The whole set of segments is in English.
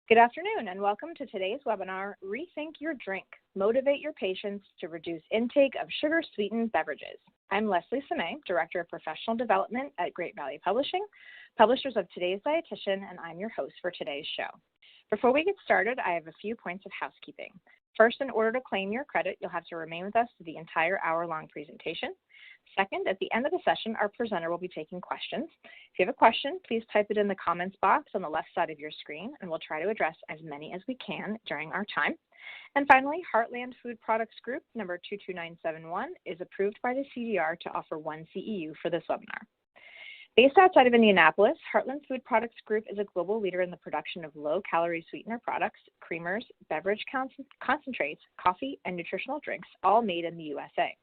Good afternoon and welcome to today's webinar, Rethink Your Drink, Motivate Your Patients to Reduce Intake of Sugar-Sweetened Beverages. I'm Leslie Samay, Director of Professional Development at Great Value Publishing, publishers of Today's Dietitian, and I'm your host for today's show. Before we get started, I have a few points of housekeeping. First, in order to claim your credit, you'll have to remain with us for the entire hour-long presentation. Second, at the end of the session, our presenter will be taking questions. If you have a question, please type it in the comments box on the left side of your screen, and we'll try to address as many as we can during our time. And finally, Heartland Food Products Group number 22971 is approved by the CDR to offer 1 CEU for this webinar. Based outside of Indianapolis, Heartland Food Products Group is a global leader in the production of low-calorie sweetener products, creamers, beverage concentrates, coffee, and nutritional drinks, all made in the USA.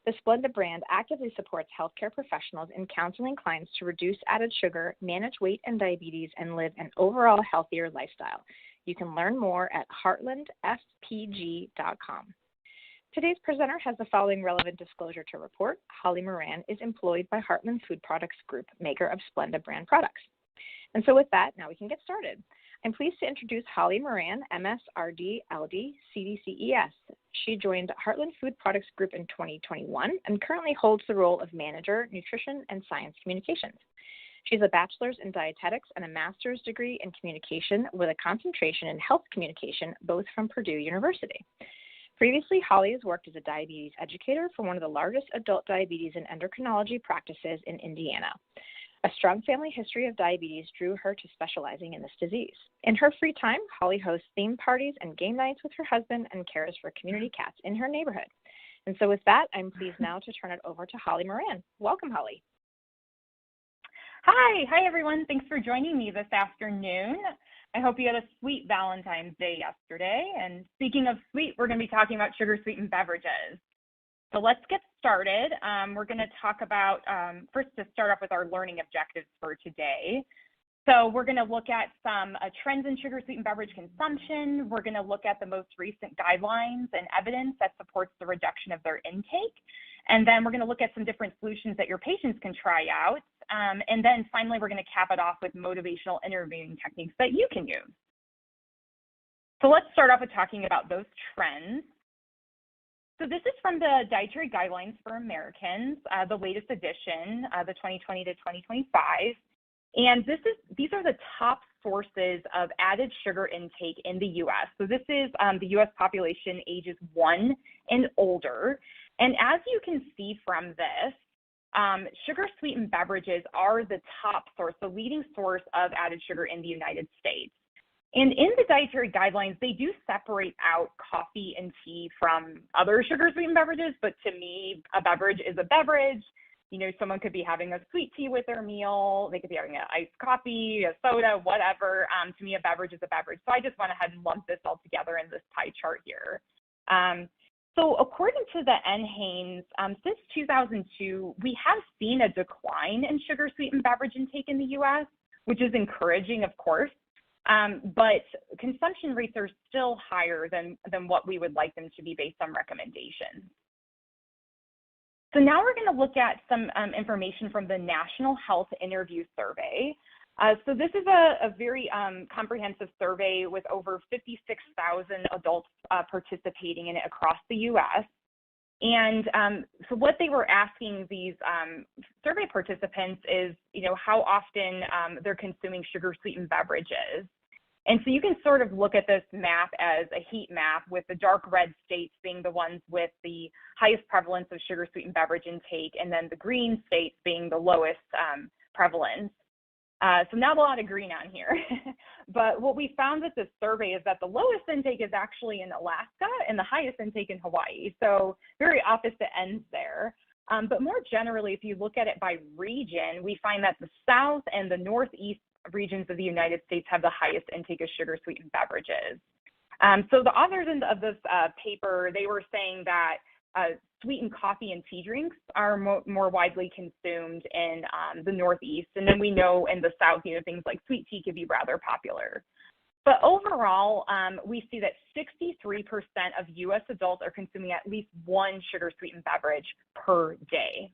The Splenda brand actively supports healthcare professionals in counseling clients to reduce added sugar, manage weight and diabetes, and live an overall healthier lifestyle. You can learn more at heartlandfpg.com. Today's presenter has the following relevant disclosure to report. Holly Moran is employed by Heartland Food Products Group, maker of Splenda brand products. And so with that, now we can get started. I'm pleased to introduce Holly Moran, MS-RD, LD, CDCES. She joined Heartland Food Products Group in 2021 and currently holds the role of Manager, Nutrition and Science Communications. She has a bachelor's in dietetics and a master's degree in communication with a concentration in health communication, both from Purdue University. Previously, Holly has worked as a diabetes educator for one of the largest adult diabetes and endocrinology practices in Indiana. A strong family history of diabetes drew her to specializing in this disease. In her free time, Holly hosts theme parties and game nights with her husband and cares for community cats in her neighborhood. And so with that, I'm pleased now to turn it over to Holly Moran. Welcome, Holly. Hi everyone. Thanks for joining me this afternoon. I hope you had a sweet Valentine's Day yesterday. And speaking of sweet, we're going to be talking about sugar-sweetened beverages. So let's get started. We're going to talk about, first to start off with our learning objectives for today. So we're going to look at some trends in sugar-sweetened beverage consumption. We're going to look at the most recent guidelines and evidence that supports the reduction of their intake. And then we're going to look at some different solutions that your patients can try out. And then finally, we're going to cap it off with motivational interviewing techniques that you can use. So let's start off with talking about those trends. So this is from the Dietary Guidelines for Americans, the latest edition, the 2020 to 2025. And these are the top sources of added sugar intake in the U.S. So this is the U.S. population ages 1 and older. And as you can see from this, sugar-sweetened beverages are the top source, the leading source of added sugar in the United States. And in the dietary guidelines, they do separate out coffee and tea from other sugar-sweetened beverages, but to me, a beverage is a beverage. You know, someone could be having a sweet tea with their meal, they could be having an iced coffee, a soda, whatever. To me, a beverage is a beverage. So I just went ahead and lumped this all together in this pie chart here. So according to the NHANES, since 2002, we have seen a decline in sugar-sweetened beverage intake in the U.S., which is encouraging, of course. But consumption rates are still higher than what we would like them to be based on recommendations. So now we're going to look at some information from the National Health Interview Survey. So this is a very comprehensive survey with over 56,000 adults participating in it across the U.S. And so what they were asking these survey participants is, you know, how often they're consuming sugar-sweetened beverages. And so you can sort of look at this map as a heat map, with the dark red states being the ones with the highest prevalence of sugar-sweetened beverage intake, and then the green states being the lowest prevalence. So not a lot of green on here. But what we found with this survey is that the lowest intake is actually in Alaska and the highest intake in Hawaii. So very opposite ends there. But more generally, if you look at it by region, we find that the South and the Northeast regions of the United States have the highest intake of sugar-sweetened beverages. So the authors of this paper, they were saying that sweetened coffee and tea drinks are more widely consumed in the Northeast. And then we know in the South, you know, things like sweet tea could be rather popular. But overall, we see that 63% of U.S. adults are consuming at least one sugar-sweetened beverage per day.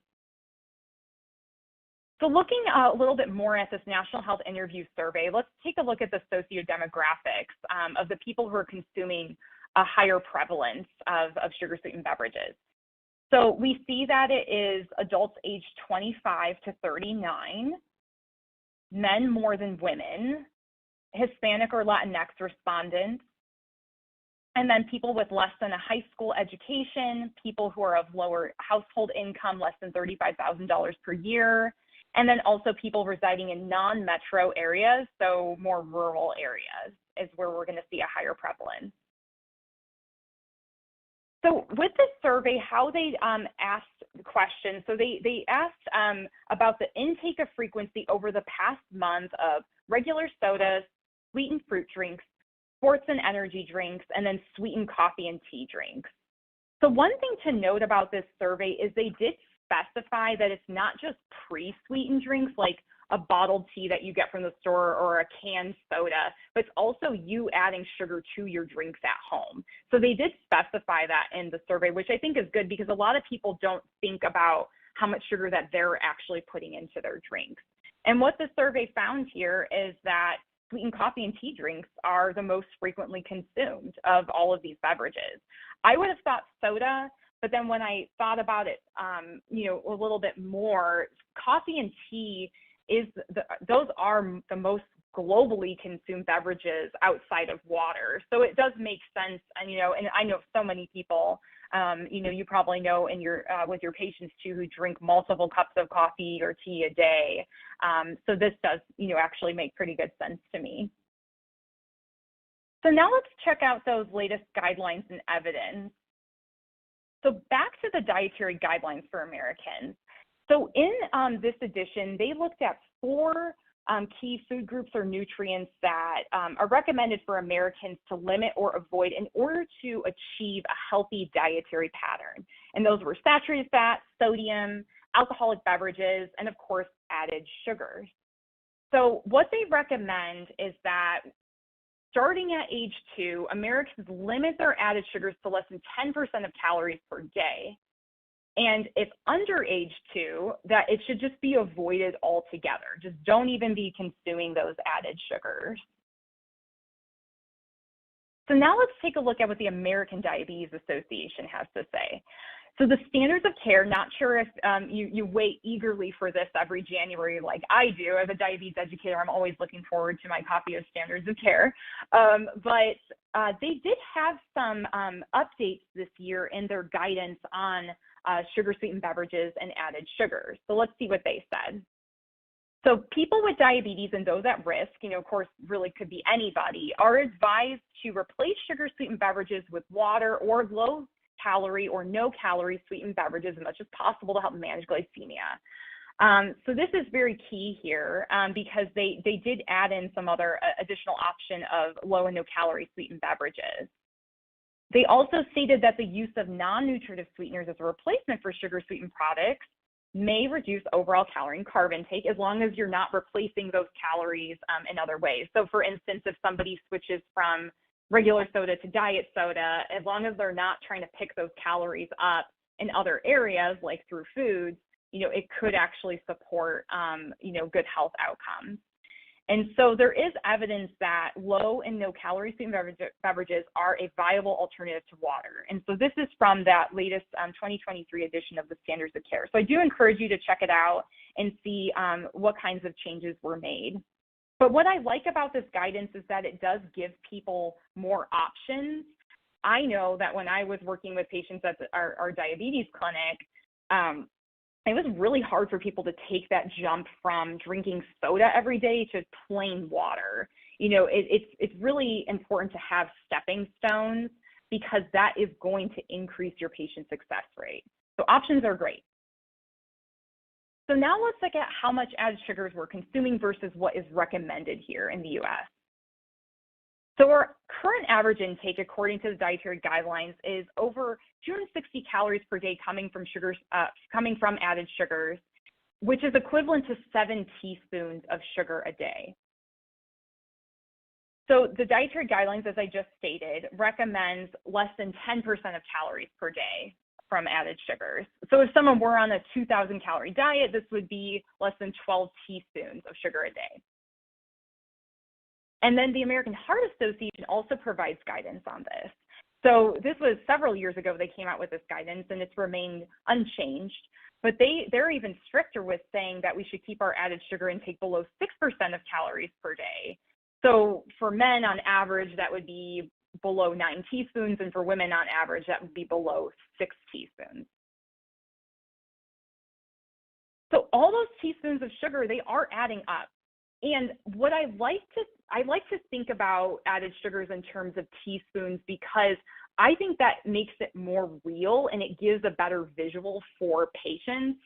So looking a little bit more at this National Health Interview Survey, let's take a look at the sociodemographics of the people who are consuming a higher prevalence of sugar-sweetened beverages. So we see that it is adults aged 25 to 39, men more than women, Hispanic or Latinx respondents, and then people with less than a high school education, people who are of lower household income, less than $35,000 per year, and then also people residing in non-metro areas, so more rural areas is where we're going to see a higher prevalence. So with this survey, how they asked questions, so they asked about the intake of frequency over the past month of regular sodas, sweetened fruit drinks, sports and energy drinks, and then sweetened coffee and tea drinks. So one thing to note about this survey is they did specify that it's not just pre-sweetened drinks like a bottled tea that you get from the store or a canned soda, but it's also you adding sugar to your drinks at home. So they did specify that in the survey, which I think is good because a lot of people don't think about how much sugar that they're actually putting into their drinks. And what the survey found here is that sweetened coffee and tea drinks are the most frequently consumed of all of these beverages. I would have thought soda, but then when I thought about it, a little bit more, coffee and tea those are the most globally consumed beverages outside of water. So it does make sense, and I know so many people, you probably know in your with your patients too who drink multiple cups of coffee or tea a day. So this does, actually make pretty good sense to me. So now let's check out those latest guidelines and evidence. So back to the dietary guidelines for Americans. So in this edition, they looked at 4 key food groups or nutrients that are recommended for Americans to limit or avoid in order to achieve a healthy dietary pattern. And those were saturated fat, sodium, alcoholic beverages, and of course, added sugars. So what they recommend is that starting at age 2, Americans limit their added sugars to less than 10% of calories per day. And if under age 2, that it should just be avoided altogether. Just don't even be consuming those added sugars. So now let's take a look at what the American Diabetes Association has to say. So the standards of care, not sure if you wait eagerly for this every January like I do. As a diabetes educator, I'm always looking forward to my copy of standards of care. But they did have some updates this year in their guidance on sugar-sweetened beverages and added sugars. So let's see what they said. So people with diabetes and those at risk, of course, really could be anybody, are advised to replace sugar-sweetened beverages with water or low-calorie or no-calorie sweetened beverages as much as possible to help manage glycemia. So this is very key here because they did add in some other additional option of low and no-calorie sweetened beverages. They also stated that the use of non-nutritive sweeteners as a replacement for sugar-sweetened products may reduce overall calorie and carb intake as long as you're not replacing those calories in other ways. So for instance, if somebody switches from regular soda to diet soda, as long as they're not trying to pick those calories up in other areas like through foods, it could actually support, good health outcomes. And so there is evidence that low and no calorie sweetened beverages are a viable alternative to water. And so this is from that latest 2023 edition of the Standards of Care. So I do encourage you to check it out and see what kinds of changes were made. But what I like about this guidance is that it does give people more options. I know that when I was working with patients at our diabetes clinic, it was really hard for people to take that jump from drinking soda every day to plain water. It's really important to have stepping stones because that is going to increase your patient success rate. So options are great. So now let's look at how much added sugars we're consuming versus what is recommended here in the U.S. So our current average intake, according to the dietary guidelines, is over 260 calories per day coming from added sugars, which is equivalent to 7 teaspoons of sugar a day. So the dietary guidelines, as I just stated, recommends less than 10% of calories per day from added sugars. So if someone were on a 2,000 calorie diet, this would be less than 12 teaspoons of sugar a day. And then the American Heart Association also provides guidance on this. So this was several years ago they came out with this guidance, and it's remained unchanged. But they're even stricter with saying that we should keep our added sugar intake below 6% of calories per day. So for men on average, that would be below 9 teaspoons, and for women on average, that would be below 6 teaspoons. So all those teaspoons of sugar, they are adding up. And what I like to think about added sugars in terms of teaspoons, because I think that makes it more real and it gives a better visual for patients.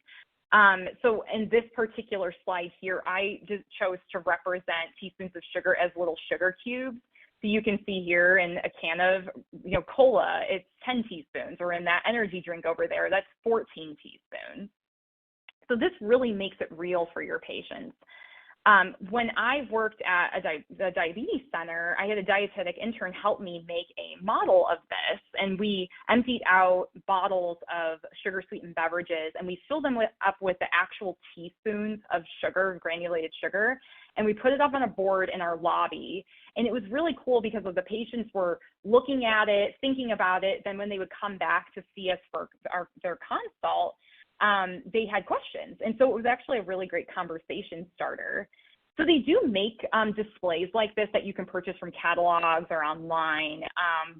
So in this particular slide here, I just chose to represent teaspoons of sugar as little sugar cubes. So you can see here in a can of cola, it's 10 teaspoons, or in that energy drink over there, that's 14 teaspoons. So this really makes it real for your patients. When I worked at the diabetes center, I had a dietetic intern help me make a model of this, and we emptied out bottles of sugar-sweetened beverages, and we filled them up with the actual teaspoons of sugar, granulated sugar, and we put it up on a board in our lobby. And it was really cool because the patients were looking at it, thinking about it. Then when they would come back to see us for their consult, they had questions. And so it was actually a really great conversation starter. So they do make displays like this that you can purchase from catalogs or online,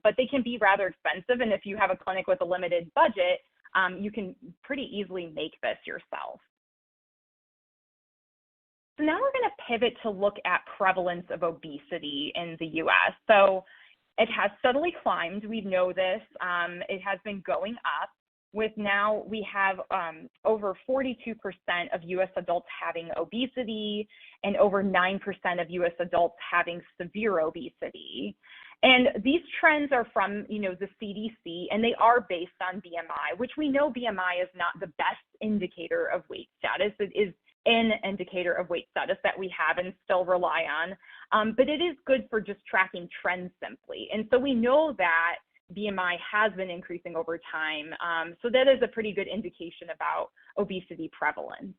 but they can be rather expensive. And if you have a clinic with a limited budget, you can pretty easily make this yourself. So now we're going to pivot to look at prevalence of obesity in the U.S. So it has steadily climbed. We know this. It has been going up. With now we have over 42% of U.S. adults having obesity and over 9% of U.S. adults having severe obesity. And these trends are from, the CDC, and they are based on BMI, which we know BMI is not the best indicator of weight status. It is an indicator of weight status that we have and still rely on, but it is good for just tracking trends simply. And so we know that BMI has been increasing over time. So that is a pretty good indication about obesity prevalence.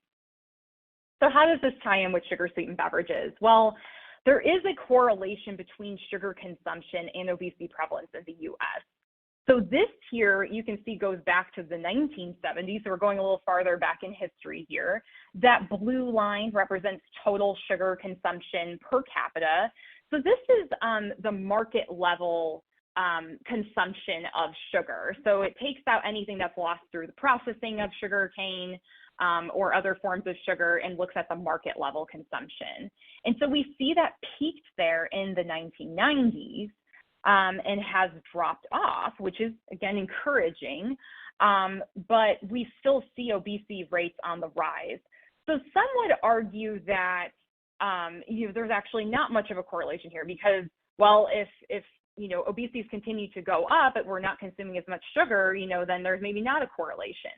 So how does this tie in with sugar-sweetened beverages? Well, there is a correlation between sugar consumption and obesity prevalence in the U.S. So this here, you can see, goes back to the 1970s. So we're going a little farther back in history here. That blue line represents total sugar consumption per capita. So this is the market level consumption of sugar. So it takes out anything that's lost through the processing of sugar cane or other forms of sugar and looks at the market level consumption. And so we see that peaked there in the 1990s and has dropped off, which is, again, encouraging. But we still see obesity rates on the rise. So some would argue that there's actually not much of a correlation here because, well, if obesities continue to go up, but we're not consuming as much sugar, then there's maybe not a correlation.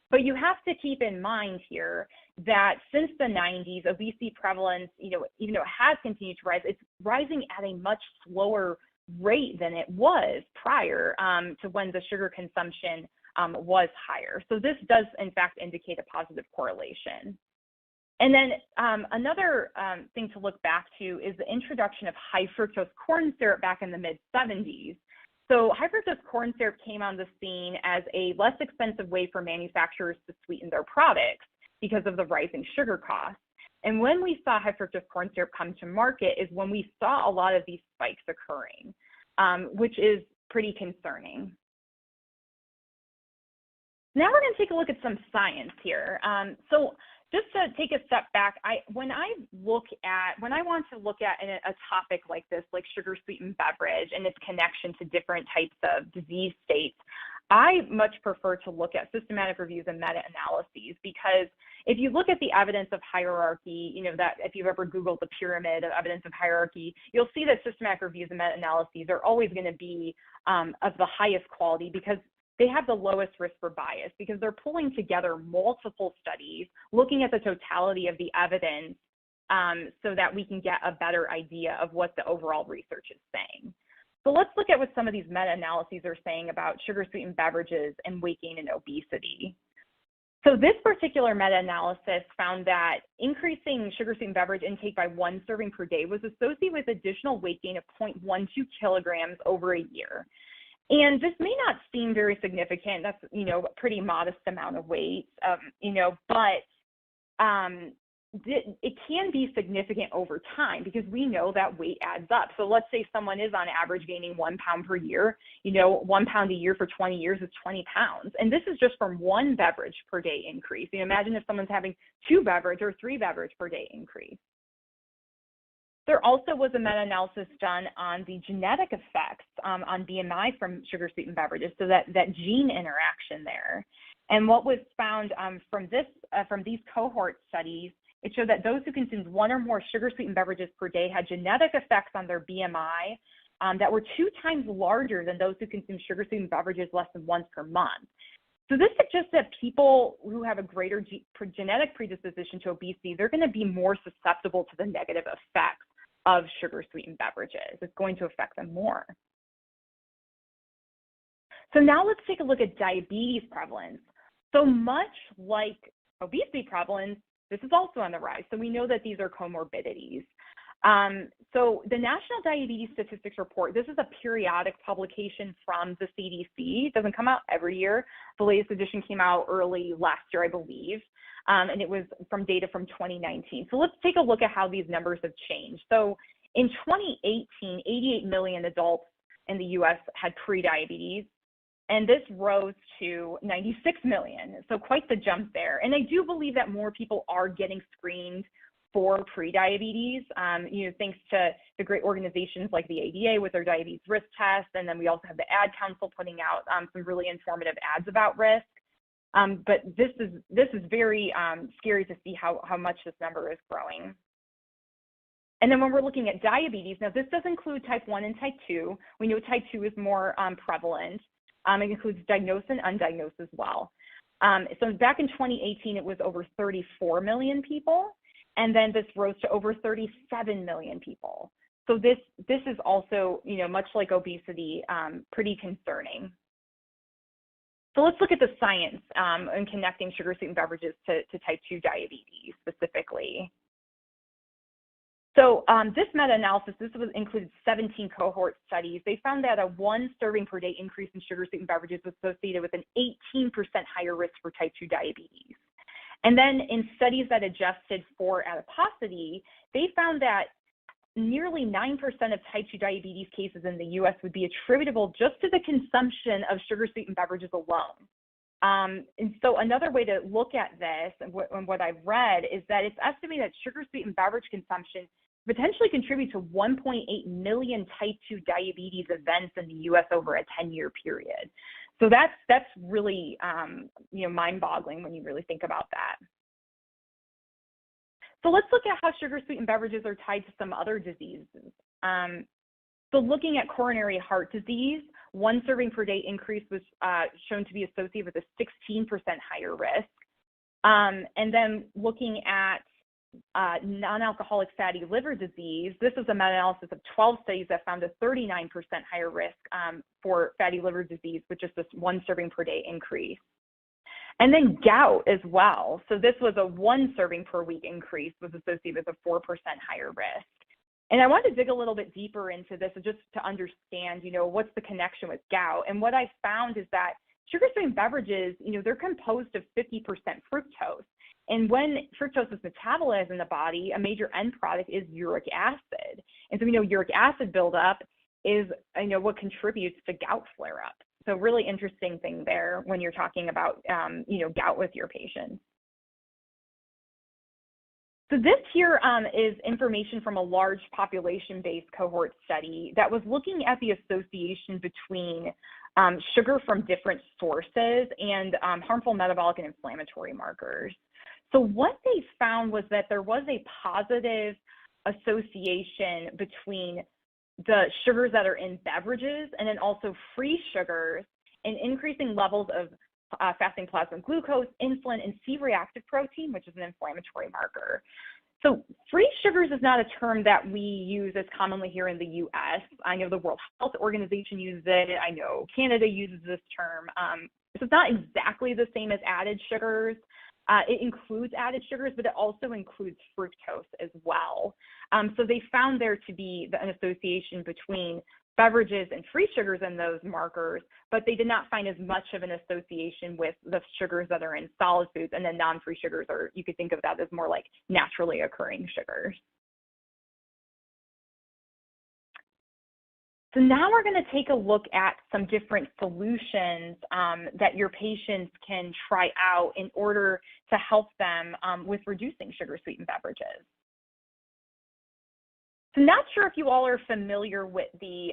But you have to keep in mind here that since the 90s, obesity prevalence, even though it has continued to rise, it's rising at a much slower rate than it was prior to when the sugar consumption was higher. So this does, in fact, indicate a positive correlation. And then another thing to look back to is the introduction of high fructose corn syrup back in the mid-70s. So high fructose corn syrup came on the scene as a less expensive way for manufacturers to sweeten their products because of the rising sugar costs. And when we saw high fructose corn syrup come to market is when we saw a lot of these spikes occurring, which is pretty concerning. Now we're going to take a look at some science here. So just to take a step back, when I want to look at a topic like this, like sugar-sweetened beverage and its connection to different types of disease states, I much prefer to look at systematic reviews and meta-analyses because if you look at the evidence of hierarchy, that if you've ever Googled the pyramid of evidence of hierarchy, you'll see that systematic reviews and meta-analyses are always going to be of the highest quality because they have the lowest risk for bias because they're pulling together multiple studies, looking at the totality of the evidence so that we can get a better idea of what the overall research is saying. So let's look at what some of these meta-analyses are saying about sugar-sweetened beverages and weight gain and obesity. So this particular meta-analysis found that increasing sugar-sweetened beverage intake by 1 serving per day was associated with additional weight gain of 0.12 kilograms over a year. And this may not seem very significant. That's, a pretty modest amount of weight, but it can be significant over time because we know that weight adds up. So let's say someone is on average gaining 1 pound per year, 1 pound a year for 20 years is 20 pounds. And this is just from 1 beverage per day increase. Imagine if someone's having 2 beverage or 3 beverage per day increase. There also was a meta-analysis done on the genetic effects on BMI from sugar-sweetened beverages, so that gene interaction there. And what was found from these cohort studies, it showed that those who consumed 1 or more sugar-sweetened beverages per day had genetic effects on their BMI that were 2 times larger than those who consumed sugar-sweetened beverages less than once per month. So this suggests that people who have a greater genetic predisposition to obesity, they're going to be more susceptible to the negative effects of sugar-sweetened beverages. It's going to affect them more. So now let's take a look at diabetes prevalence. So much like obesity prevalence, this is also on the rise. So we know that these are comorbidities. So the National Diabetes Statistics Report, this is a periodic publication from the CDC. It doesn't come out every year. The latest edition came out early last year, I believe, and it was from data from 2019. So let's take a look at how these numbers have changed. So in 2018, 88 million adults in the U.S. had prediabetes, and this rose to 96 million. So quite the jump there. And I do believe that more people are getting screened for prediabetes, thanks to the great organizations like the ADA with their diabetes risk test. And then we also have the Ad Council putting out some really informative ads about risk. But this is very scary to see how much this number is growing. And then when we're looking at diabetes, now this does include type 1 and type 2. We know type 2 is more prevalent. It includes diagnosed and undiagnosed as well. So back in 2018, it was over 34 million people. And then this rose to over 37 million people. So this is also, much like obesity, pretty concerning. So let's look at the science in connecting sugar-sweetened beverages to type 2 diabetes specifically. So this meta-analysis, included 17 cohort studies. They found that a 1 serving per day increase in sugar-sweetened beverages was associated with an 18% higher risk for type 2 diabetes. And then in studies that adjusted for adiposity, they found that nearly 9% of type 2 diabetes cases in the U.S. would be attributable just to the consumption of sugar-sweetened beverages alone. And so another way to look at this, and what I've read, is that it's estimated that sugar-sweetened beverage consumption potentially contributes to 1.8 million type 2 diabetes events in the U.S. over a 10-year period. So that's really mind-boggling when you really think about that. So let's look at how sugar-sweetened beverages are tied to some other diseases. So looking at coronary heart disease, 1 serving per day increase was shown to be associated with a 16% higher risk. And then looking at non-alcoholic fatty liver disease, this is a meta-analysis of 12 studies that found a 39% higher risk for fatty liver disease with just this 1 serving per day increase. And then gout as well. So this was a 1 serving per week increase was associated with a 4% higher risk. And I want to dig a little bit deeper into this just to understand, what's the connection with gout. And what I found is that sugar-sweetened beverages, they're composed of 50% fructose. And when fructose is metabolized in the body, a major end product is uric acid. And so we know uric acid buildup is, what contributes to gout flare-up. So really interesting thing there when you're talking about, gout with your patients. So this here is information from a large population-based cohort study that was looking at the association between sugar from different sources and harmful metabolic and inflammatory markers. So what they found was that there was a positive association between the sugars that are in beverages and then also free sugars and increasing levels of fasting plasma glucose, insulin, and C-reactive protein, which is an inflammatory marker. So free sugars is not a term that we use as commonly here in the U.S. I know the World Health Organization uses it. I know Canada uses this term. So it's not exactly the same as added sugars. It includes added sugars, but it also includes fructose as well. So they found there to be an association between beverages and free sugars in those markers, but they did not find as much of an association with the sugars that are in solid foods, and then non-free sugars, or you could think of that as more like naturally occurring sugars. So now we're going to take a look at some different solutions that your patients can try out in order to help them with reducing sugar-sweetened beverages. So not sure if you all are familiar with the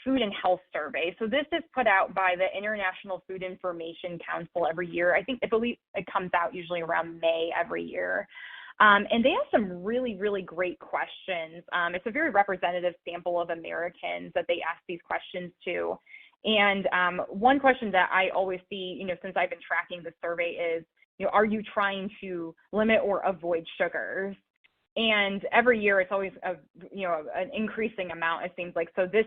Food and Health Survey. So this is put out by the International Food Information Council every year. I believe it comes out usually around May every year. And they have some really, really great questions. It's a very representative sample of Americans that they ask these questions to. And one question that I always see, since I've been tracking the survey is, are you trying to limit or avoid sugars? And every year it's always an increasing amount, it seems like. So this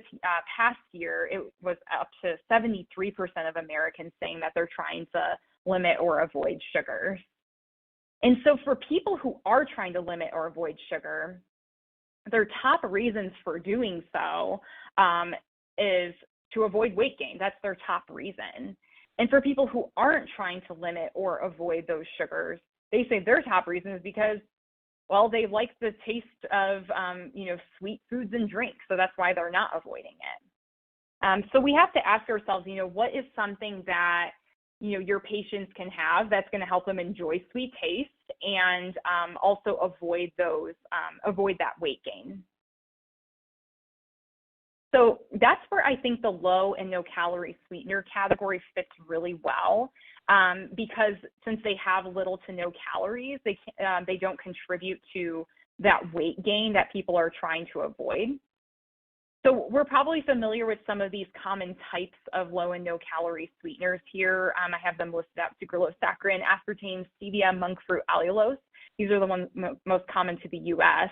past year, it was up to 73% of Americans saying that they're trying to limit or avoid sugars. And so for people who are trying to limit or avoid sugar, their top reasons for doing so is to avoid weight gain. That's their top reason. And for people who aren't trying to limit or avoid those sugars, they say their top reason is because, well, they like the taste of, sweet foods and drinks, so that's why they're not avoiding it. So we have to ask ourselves, what is something that, your patients can have that's going to help them enjoy sweet taste and also avoid that weight gain. So that's where I think the low and no calorie sweetener category fits really well. Because since they have little to no calories, they don't contribute to that weight gain that people are trying to avoid. So we're probably familiar with some of these common types of low and no calorie sweeteners here. I have them listed out: sucralose, saccharin, aspartame, stevia, monk fruit, allulose. These are the ones most common to the U.S.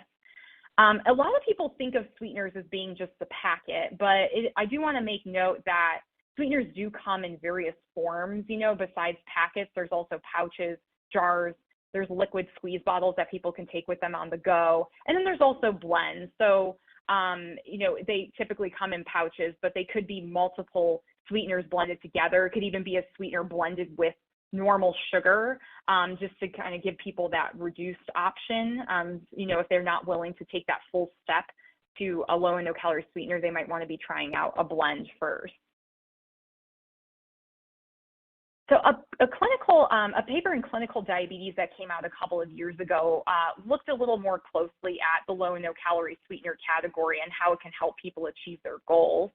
A lot of people think of sweeteners as being just the packet, but I do want to make note that sweeteners do come in various forms, besides packets. There's also pouches, jars, there's liquid squeeze bottles that people can take with them on the go. And then there's also blends. So, they typically come in pouches, but they could be multiple sweeteners blended together. It could even be a sweetener blended with normal sugar, just to kind of give people that reduced option. If they're not willing to take that full step to a low and no calorie sweetener, they might want to be trying out a blend first. So a paper in Clinical Diabetes that came out a couple of years ago looked a little more closely at the low and no calorie sweetener category and how it can help people achieve their goals.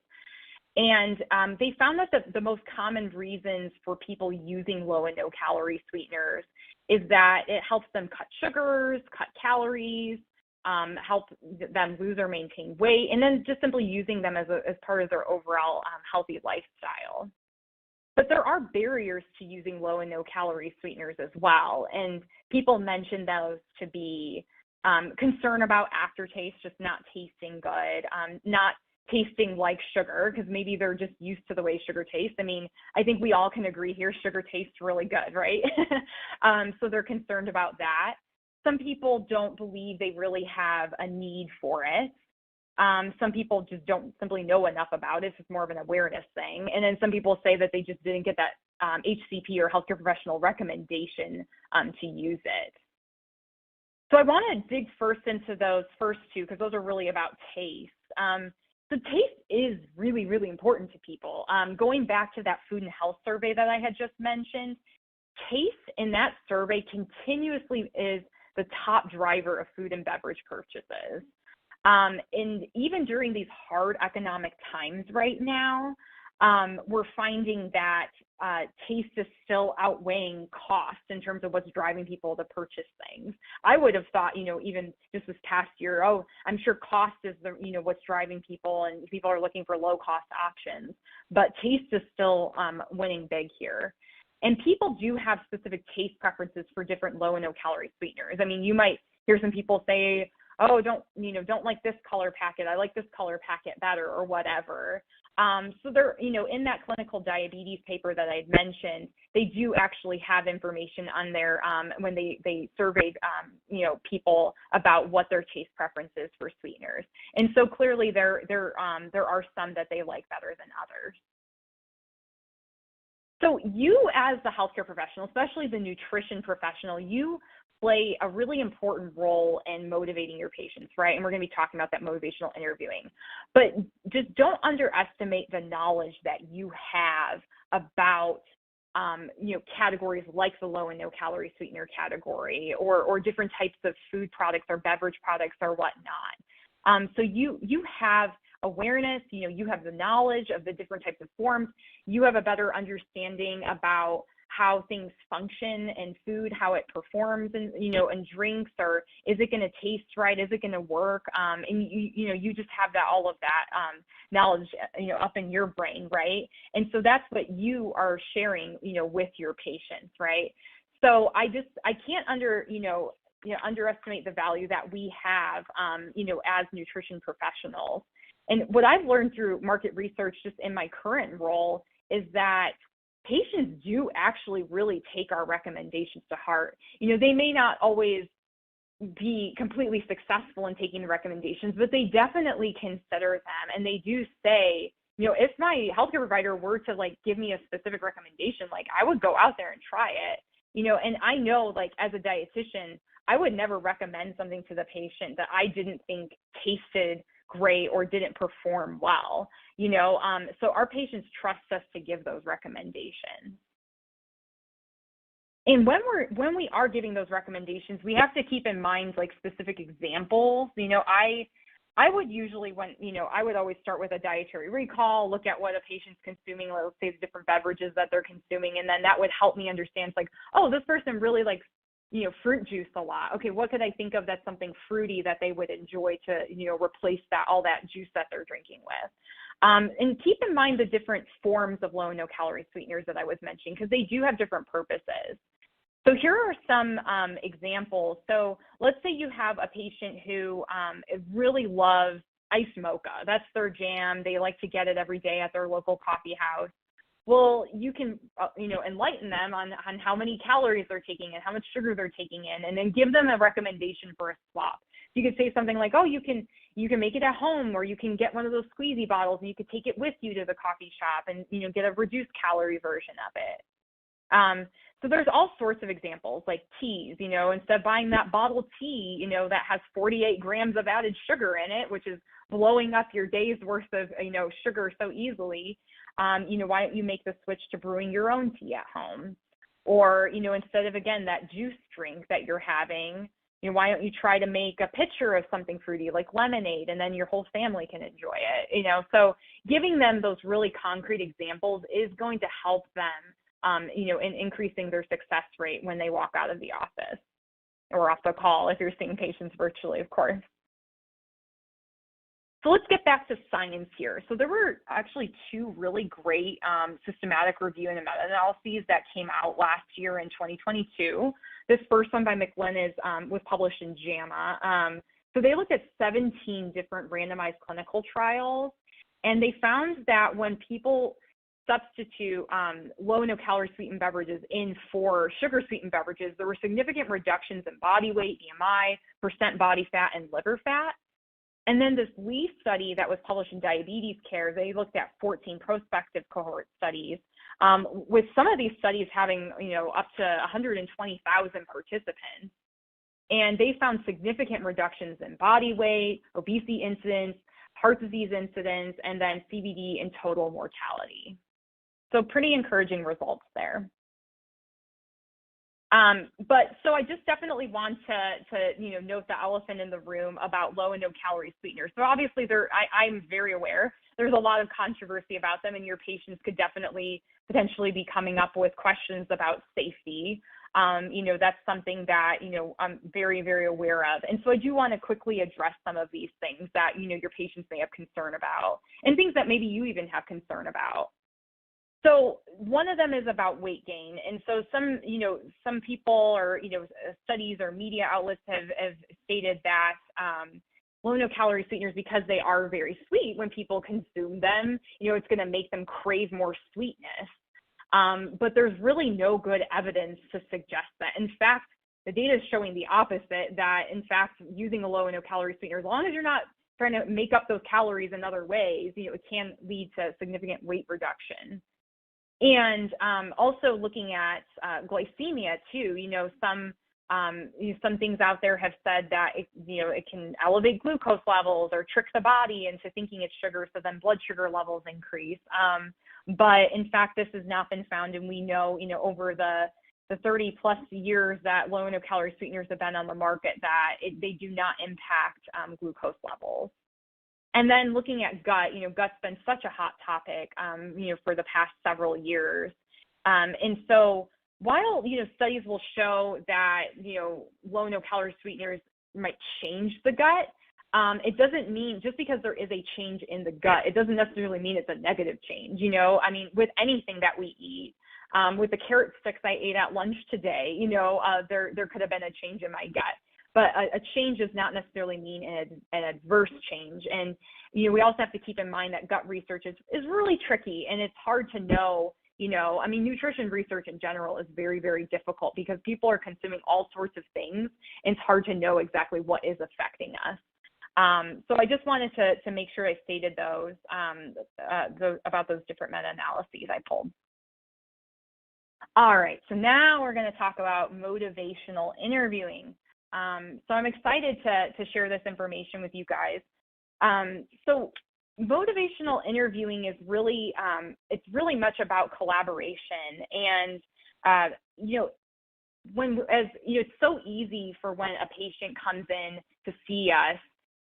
And they found that the most common reasons for people using low and no calorie sweeteners is that it helps them cut sugars, cut calories, help them lose or maintain weight, and then just simply using them as part of their overall healthy lifestyle. But there are barriers to using low and no calorie sweeteners as well. And people mention those to be concern about aftertaste, just not tasting good, not tasting like sugar, because maybe they're just used to the way sugar tastes. I mean, I think we all can agree here, sugar tastes really good, right? So they're concerned about that. Some people don't believe they really have a need for it. Some people just don't simply know enough about it. It's more of an awareness thing. And then some people say that they just didn't get that HCP or healthcare professional recommendation to use it. So I want to dig first into those first two, because those are really about taste. So taste is really, really important to people. Going back to that Food and Health Survey that I had just mentioned, taste in that survey continuously is the top driver of food and beverage purchases. And even during these hard economic times right now, we're finding that taste is still outweighing cost in terms of what's driving people to purchase things. I would have thought, even just this past year, I'm sure cost is what's driving people, and people are looking for low cost options, but taste is still winning big here. And people do have specific taste preferences for different low and no calorie sweeteners. I mean, you might hear some people say, oh, don't like this color packet. I like this color packet better or whatever. So they're, in that clinical diabetes paper that I had mentioned, they do actually have information on there when they surveyed, people about what their taste preference is for sweeteners. And so clearly there are some that they like better than others. So you as the healthcare professional, especially the nutrition professional, you play a really important role in motivating your patients, right? And we're going to be talking about that motivational interviewing. But just don't underestimate the knowledge that you have about, categories like the low and no calorie sweetener category, or different types of food products or beverage products or whatnot. So you have awareness, you have the knowledge of the different types of forms. You have a better understanding about how things function in food, how it performs in drinks, or is it going to taste right? Is it going to work? And you just have all of that knowledge, up in your brain, right? And so that's what you are sharing, with your patients, right? So I can't underestimate the value that we have, as nutrition professionals. And what I've learned through market research just in my current role is that patients do actually really take our recommendations to heart. They may not always be completely successful in taking the recommendations, but they definitely consider them. And they do say, if my healthcare provider were to give me a specific recommendation, I would go out there and try it, and I know as a dietitian, I would never recommend something to the patient that I didn't think tasted great or didn't perform well, so our patients trust us to give those recommendations. And when we are giving those recommendations, we have to keep in mind specific examples. I would usually I would always start with a dietary recall, look at what a patient's consuming, let's say the different beverages that they're consuming, and then that would help me understand oh, this person really likes fruit juice a lot. Okay, what could I think of that's something fruity that they would enjoy to, replace all that juice that they're drinking with. And keep in mind the different forms of low and no calorie sweeteners that I was mentioning, because they do have different purposes. So here are some examples. So let's say you have a patient who really loves iced mocha. That's their jam. They like to get it every day at their local coffee house. Well, you can, enlighten them on how many calories they're taking and how much sugar they're taking in, and then give them a recommendation for a swap. You could say something like, oh, you can make it at home, or you can get one of those squeezy bottles and you could take it with you to the coffee shop and, get a reduced calorie version of it. So there's all sorts of examples like teas, instead of buying that bottled tea, that has 48 grams of added sugar in it, which is blowing up your day's worth of, sugar so easily. Why don't you make the switch to brewing your own tea at home? Or, instead of, again, that juice drink that you're having, why don't you try to make a pitcher of something fruity like lemonade, and then your whole family can enjoy it, So giving them those really concrete examples is going to help them, in increasing their success rate when they walk out of the office or off the call if you're seeing patients virtually, of course. So let's get back to science here. So there were actually two really great systematic review and meta-analyses that came out last year in 2022. This first one by McLennan was published in JAMA. So they looked at 17 different randomized clinical trials, and they found that when people substitute low and no calorie sweetened beverages in for sugar sweetened beverages, there were significant reductions in body weight, BMI, percent body fat, and liver fat. And then this Lee study that was published in Diabetes Care, they looked at 14 prospective cohort studies, with some of these studies having, up to 120,000 participants. And they found significant reductions in body weight, obesity incidence, heart disease incidence, and then CVD and total mortality. So pretty encouraging results there. But so I just definitely want to note the elephant in the room about low and no calorie sweeteners. So obviously I'm very aware there's a lot of controversy about them, and your patients could definitely potentially be coming up with questions about safety. That's something that, I'm very, very aware of. And so I do want to quickly address some of these things that, your patients may have concern about, and things that maybe you even have concern about. So one of them is about weight gain. And so some people or, studies or media outlets have stated that low no calorie sweeteners, because they are very sweet, when people consume them, it's going to make them crave more sweetness. But there's really no good evidence to suggest that. In fact, the data is showing the opposite, that in fact, using a low and no calorie sweetener, as long as you're not trying to make up those calories in other ways, it can lead to significant weight reduction. And also looking at glycemia too, some things out there have said that it can elevate glucose levels or trick the body into thinking it's sugar, so then blood sugar levels increase. But in fact, this has not been found, and we know, over the 30 plus years that low and no calorie sweeteners have been on the market, that they do not impact glucose levels. And then looking at gut, gut's been such a hot topic, for the past several years. And so while, studies will show that, low no calorie sweeteners might change the gut, it doesn't mean, just because there is a change in the gut, it doesn't necessarily mean it's a negative change. I mean, with anything that we eat, with the carrot sticks I ate at lunch today, there could have been a change in my gut. But a change does not necessarily mean an adverse change. And, we also have to keep in mind that gut research is really tricky, and it's hard to know, I mean, nutrition research in general is very, very difficult because people are consuming all sorts of things, and it's hard to know exactly what is affecting us. So I just wanted to make sure I stated those about those different meta-analyses I pulled. All right, so now we're going to talk about motivational interviewing. So I'm excited to share this information with you guys. So motivational interviewing is really, it's really much about collaboration. And, it's so easy for when a patient comes in to see us,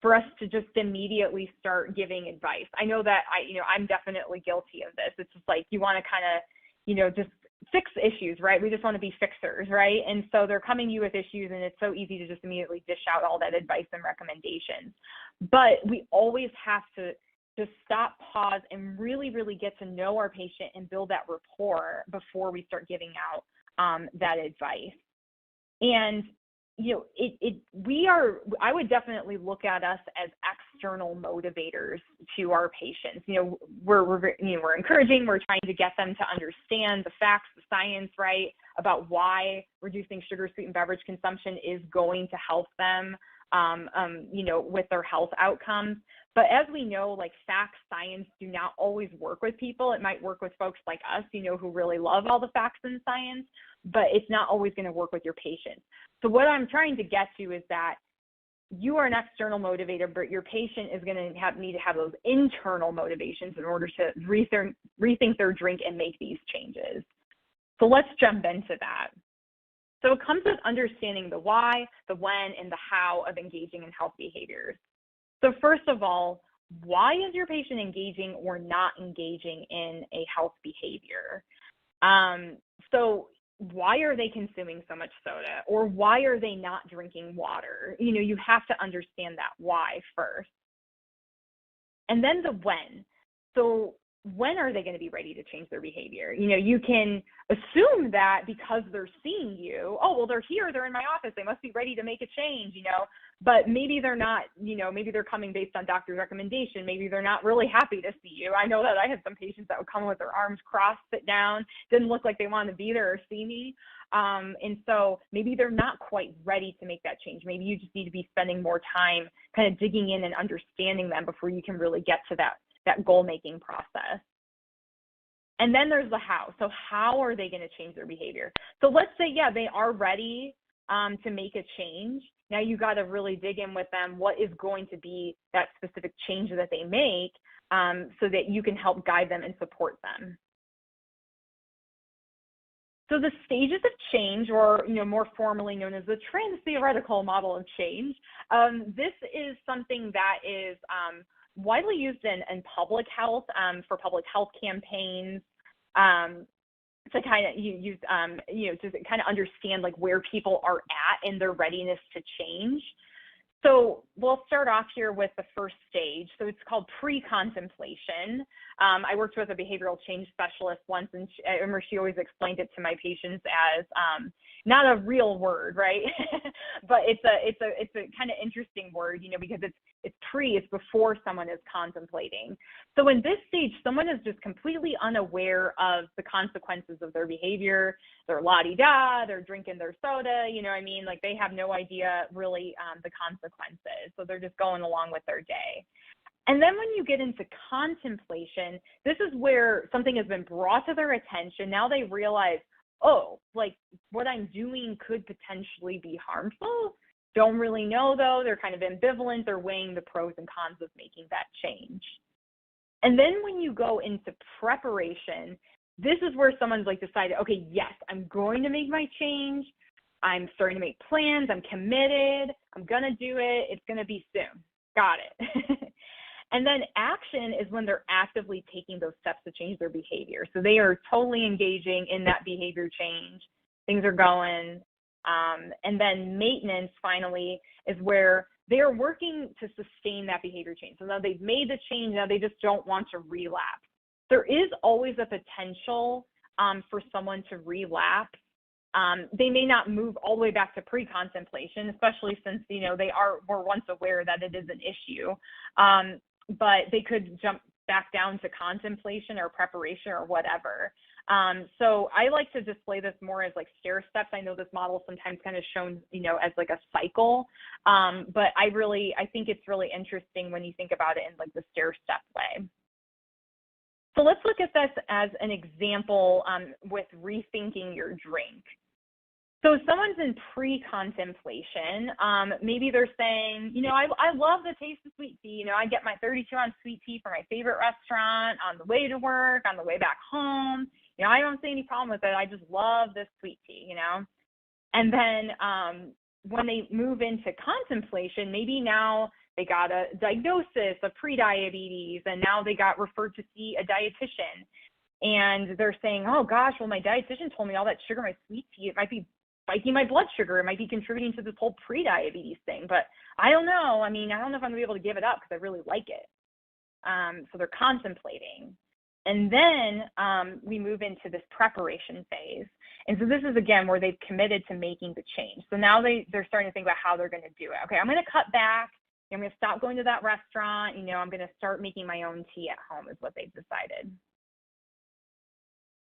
for us to just immediately start giving advice. I know that I'm definitely guilty of this. It's just like, you want to kind of, just fix issues, right? We just want to be fixers, right? And so they're coming to you with issues, and it's so easy to just immediately dish out all that advice and recommendations. But we always have to just stop, pause, and really, really get to know our patient and build that rapport before we start giving out that advice. And I would definitely look at us as external motivators to our patients. We're encouraging, we're trying to get them to understand the facts, the science, right, about why reducing sugar-sweetened beverage consumption is going to help them, with their health outcomes. But as we know, like, facts, science do not always work with people. It might work with folks like us, who really love all the facts and science, but it's not always going to work with your patients. So what I'm trying to get to is that you are an external motivator, but your patient is going to need to have those internal motivations in order to rethink their drink and make these changes. So let's jump into that. So it comes with understanding the why, the when, and the how of engaging in health behaviors. So first of all, why is your patient engaging or not engaging in a health behavior? So why are they consuming so much soda, or why are they not drinking water? You have to understand that why first. And then the when. So when are they going to be ready to change their behavior? You can assume that because they're seeing you, oh, well, they're here, they're in my office, they must be ready to make a change, but maybe they're not, maybe they're coming based on doctor's recommendation. Maybe they're not really happy to see you. I know that I had some patients that would come with their arms crossed, sit down, didn't look like they wanted to be there or see me. And so maybe they're not quite ready to make that change. Maybe you just need to be spending more time kind of digging in and understanding them before you can really get to that goal-making process. And then there's the how. So how are they going to change their behavior? So let's say, they are ready to make a change. Now you got to really dig in with them. What is going to be that specific change that they make, so that you can help guide them and support them? So the stages of change, or more formally known as the trans-theoretical model of change, this is something that is widely used in public health, for public health campaigns, to kind of use, to kind of understand like where people are at in their readiness to change. So we'll start off here with the first stage. So it's called pre-contemplation. I worked with a behavioral change specialist once, and I remember she always explained it to my patients as not a real word, right? But it's a kind of interesting word, because it's before someone is contemplating. So in this stage, someone is just completely unaware of the consequences of their behavior. They're la-di-da, they're drinking their soda, like they have no idea really the consequences. So they're just going along with their day. And then when you get into contemplation, this is where something has been brought to their attention. Now they realize, oh, like what I'm doing could potentially be harmful. Don't really know though. They're kind of ambivalent. They're weighing the pros and cons of making that change. And then when you go into preparation, this is where someone's like decided, okay, yes, I'm going to make my change. I'm starting to make plans. I'm committed. I'm going to do it. It's going to be soon. Got it. And then action is when they're actively taking those steps to change their behavior. So they are totally engaging in that behavior change. Things are going. And then maintenance, finally, is where they are working to sustain that behavior change. So now they've made the change. Now they just don't want to relapse. There is always a potential for someone to relapse. They may not move all the way back to pre-contemplation, especially since, they were once aware that it is an issue. But they could jump back down to contemplation or preparation or whatever. So I like to display this more as like stair steps. I know this model is sometimes kind of shown, as like a cycle. But I think it's really interesting when you think about it in like the stair step way. So let's look at this as an example with rethinking your drink. So if someone's in pre-contemplation, maybe they're saying, I love the taste of sweet tea. I get my 32-ounce sweet tea from my favorite restaurant on the way to work, on the way back home. I don't see any problem with it. I just love this sweet tea, And then when they move into contemplation, maybe now they got a diagnosis of prediabetes, and now they got referred to see a dietitian. And they're saying, oh, gosh, well, my dietitian told me all that sugar in my sweet tea, it might be spiking my blood sugar. It might be contributing to this whole prediabetes thing. But I don't know. I don't know if I'm going to be able to give it up because I really like it. So they're contemplating. And then we move into this preparation phase. And so this is, again, where they've committed to making the change. So now they're starting to think about how they're going to do it. Okay, I'm going to cut back. I'm going to stop going to that restaurant. I'm going to start making my own tea at home is what they've decided.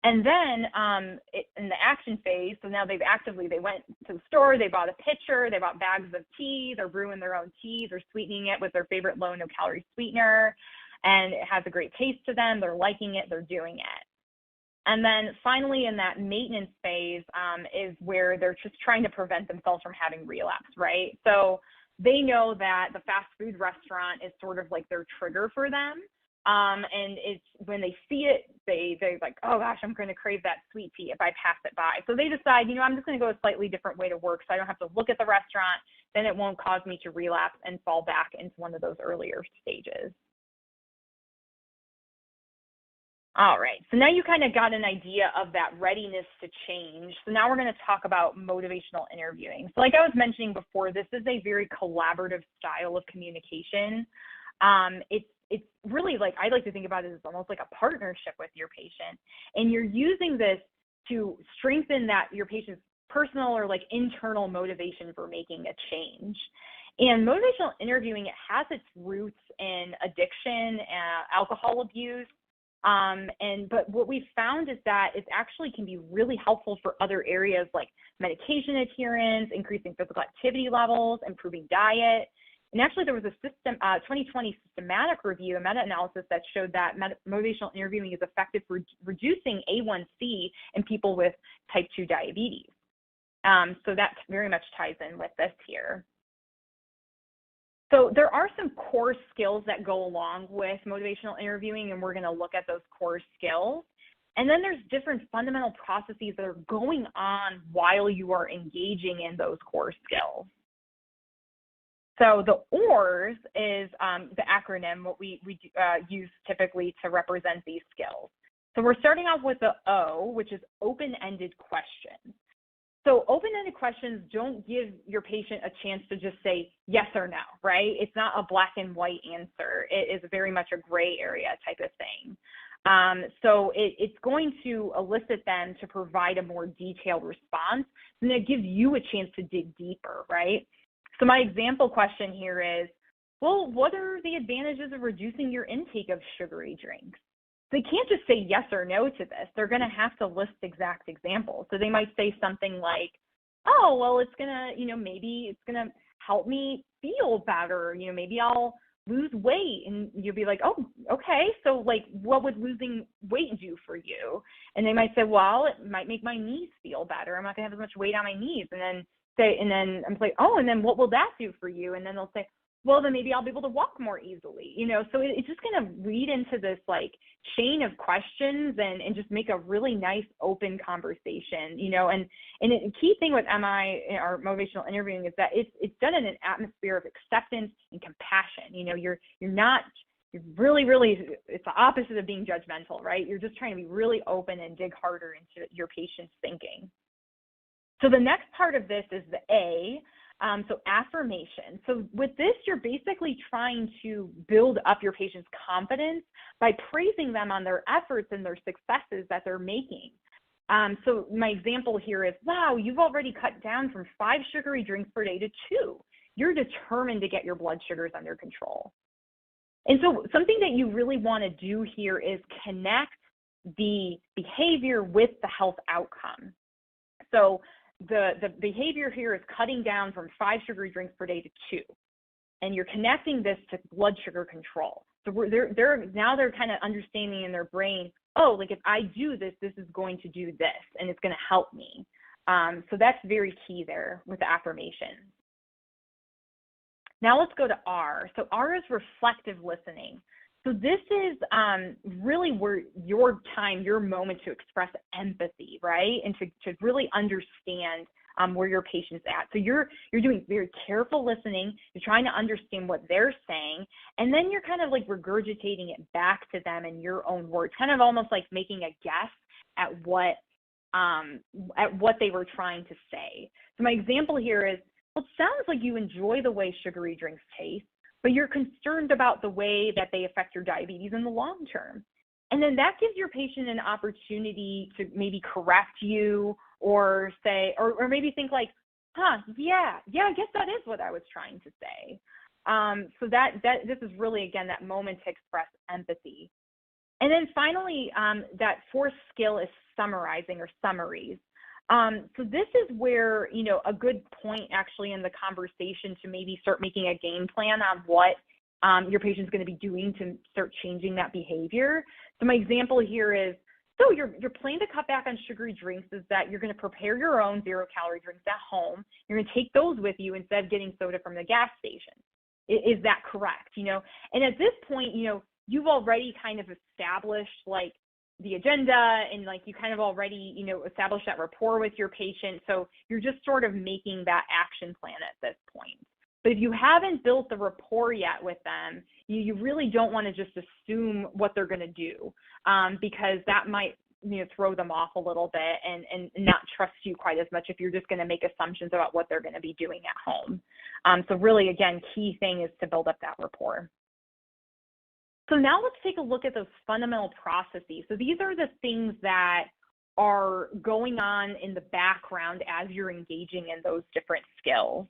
And then in the action phase, so now they went to the store, they bought a pitcher, they bought bags of tea, they're brewing their own tea, they're sweetening it with their favorite low no-calorie sweetener, and it has a great taste to them, they're liking it, they're doing it. And then finally in that maintenance phase is where they're just trying to prevent themselves from having relapse, right? So they know that the fast food restaurant is sort of like their trigger for them. And it's when they see it, they're like, oh gosh, I'm going to crave that sweet tea if I pass it by. So they decide, I'm just going to go a slightly different way to work so I don't have to look at the restaurant. Then it won't cause me to relapse and fall back into one of those earlier stages. All right, so now you kind of got an idea of that readiness to change. So now we're going to talk about motivational interviewing. So like I was mentioning before, this is a very collaborative style of communication. It's really like, I like to think about it as almost like a partnership with your patient. And you're using this to strengthen your patient's personal or like internal motivation for making a change. And motivational interviewing, it has its roots in addiction, alcohol abuse. But what we've found is that it actually can be really helpful for other areas like medication adherence, increasing physical activity levels, improving diet. And actually there was a 2020 systematic review, a meta-analysis that showed that motivational interviewing is effective for reducing A1C in people with type 2 diabetes. So that very much ties in with this here. So there are some core skills that go along with motivational interviewing, and we're going to look at those core skills. And then there's different fundamental processes that are going on while you are engaging in those core skills. So the ORS is the acronym, what we use typically to represent these skills. So we're starting off with the O, which is open-ended questions. So open-ended questions don't give your patient a chance to just say yes or no, right? It's not a black and white answer. It is very much a gray area type of thing. So it's going to elicit them to provide a more detailed response, and it gives you a chance to dig deeper, right? So my example question here is, well, what are the advantages of reducing your intake of sugary drinks? They can't just say yes or no to this. They're going to have to list exact examples. So they might say something like, oh, well, it's going to, maybe it's going to help me feel better. Maybe I'll lose weight. And you'll be like, oh, okay. So like, what would losing weight do for you? And they might say, well, it might make my knees feel better. I'm not going to have as much weight on my knees. And then I'm like, oh, and then what will that do for you? And then they'll say, well, then maybe I'll be able to walk more easily, So it's just going to lead into this like chain of questions and just make a really nice open conversation, and the key thing with MI or motivational interviewing is that it's done in an atmosphere of acceptance and compassion. You're really, it's the opposite of being judgmental, right? You're just trying to be really open and dig harder into your patient's thinking. So the next part of this is the A. So affirmation. So with this, you're basically trying to build up your patient's confidence by praising them on their efforts and their successes that they're making. So my example here is, wow, you've already cut down from 5 sugary drinks per day to 2. You're determined to get your blood sugars under control. And so something that you really want to do here is connect the behavior with the health outcome. So the behavior here is cutting down from 5 sugary drinks per day to 2, and you're connecting this to blood sugar control. So they're kind of understanding in their brain, oh, like if I do this, this is going to do this, and it's going to help me. So that's very key there with the affirmation. Now let's go to R. So R is reflective listening. So this is really where your time, your moment to express empathy, right? And to really understand where your patient's at. So you're doing very careful listening. You're trying to understand what they're saying, and then you're kind of like regurgitating it back to them in your own words, kind of almost like making a guess at what they were trying to say. So my example here is, well, it sounds like you enjoy the way sugary drinks taste, but you're concerned about the way that they affect your diabetes in the long term. And then that gives your patient an opportunity to maybe correct you or say, or maybe think like, yeah, I guess that is what I was trying to say. So this is really, again, that moment to express empathy. And then finally, that fourth skill is summarizing or summaries. So this is where, a good point actually in the conversation to maybe start making a game plan on what your patient's going to be doing to start changing that behavior. So my example here is, so your plan to cut back on sugary drinks is that you're going to prepare your own 0-calorie drinks at home. You're going to take those with you instead of getting soda from the gas station. Is that correct? And at this point, you've already kind of established like the agenda, and like you kind of already, established that rapport with your patient. So you're just sort of making that action plan at this point. But if you haven't built the rapport yet with them, you really don't want to just assume what they're going to do, because that might, throw them off a little bit and not trust you quite as much if you're just going to make assumptions about what they're going to be doing at home. So really, again, key thing is to build up that rapport. So now let's take a look at those fundamental processes. So these are the things that are going on in the background as you're engaging in those different skills.